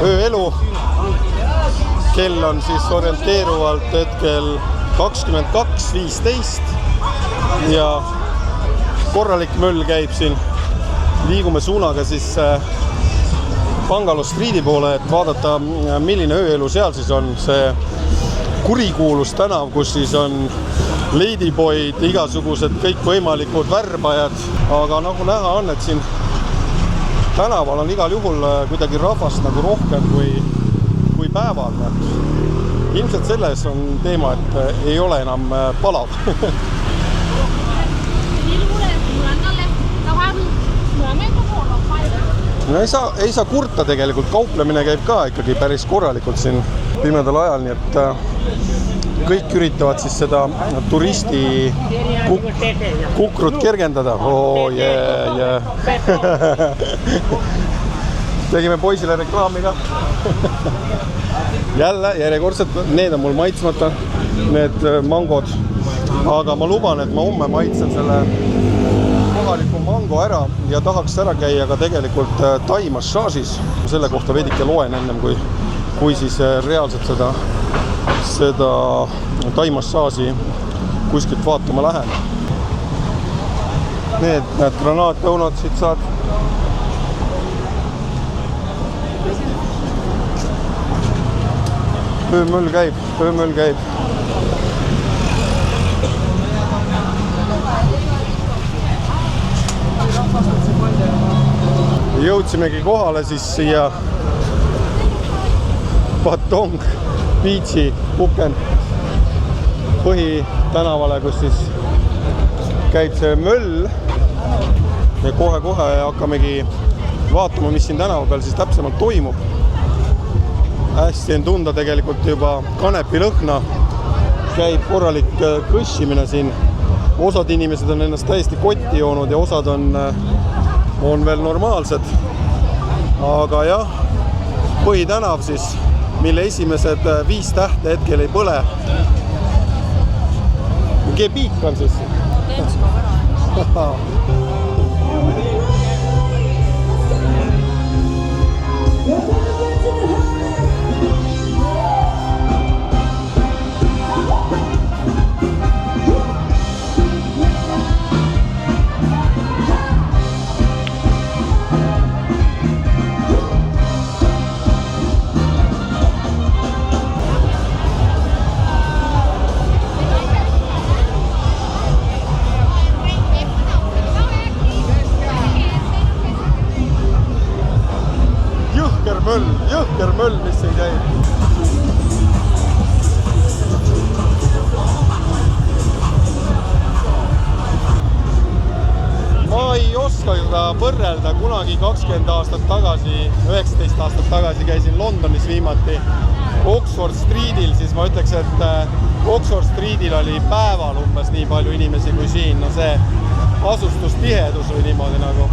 ööelu. Kell on siis orienteeruvalt hetkel 22.15 ja korralik möll käib siin. Liigume suunaga siis Bungalow Streeti poole, et vaadata, milline ööelu seal siis on. See kurikuulus tänav, kus siis on ladyboyd, igasugused kõikvõimalikud värbajad. Aga nagu näha on, et siin tänaval on igal juhul kuidagi rahvast nagu rohkem kui päeval. Ilmselt selles on teema, et ei ole enam palav. No ei saa kurta tegelikult, kauplemine käib ka ikkagi päris korralikult siin pimedal ajal, nii et kõik üritavad siis seda turisti kukrut kergendada. Oh, yeah. Tegime poisile reklaami ka. Jälle järjekordselt, need on mul maitsmata, need mangod. Aga ma luban, et ma homme maitsen selle kohaliku mango ära ja tahaks ära käia ka tegelikult tai massaažis. Selle kohta veidike loen ennem, kui siis reaalselt seda tai massaaži kuskilt vaatama lähen. Need granaatõunad siit saad. Öömöll käib. Jõudsimegi kohale siis siia Patong Beachi Puken põhitänavale, kus siis käib see möll ja kohe hakkamegi vaatama, mis siin tänava peal siis täpsemalt toimub. Hästi on tunda tegelikult juba kanepilõhna, käib korralik kõssimine siin. Osad inimesed on ennast täiesti kotti joonud ja osad on veel normaalsed. Aga jah, põhitänav siis, mille esimesed 5 tähte hetkel ei põle. Kepiik on siis. Jõhker möll, mis ei käi. Ma ei oska seda võrrelda kunagi 20 aastat tagasi, 19 aastat tagasi käisin Londonis viimati Oxford Streetil, siis ma ütleks, et Oxford Streetil oli päeval umbes nii palju inimesi kui siin. No see asustustihedus või niimoodi nagu.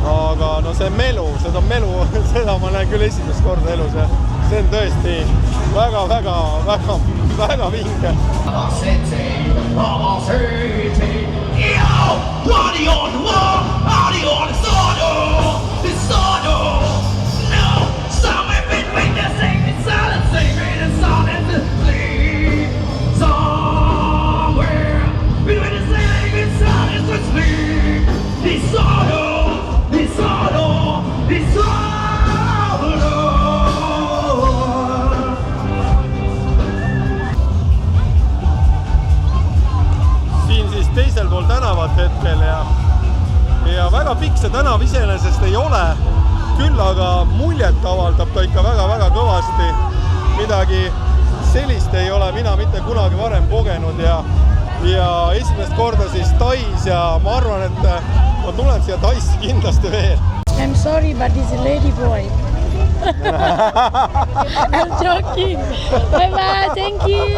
Aga no see melu, seda ma näen küll esimest korda elus ja see on tõesti väga vinge. Teisel pool tänavat hetkel ja väga pikk see tänav iseenesest ei ole, küll aga muljet avaldab ta ikka väga kõvasti. Midagi sellist ei ole mina mitte kunagi varem kogenud ja esimest korda siis Tais ja ma arvan, et ma tulen siia Taisse kindlasti veel. I'm sorry, but he's a lady boy. I'm joking. Bye-bye, thank you.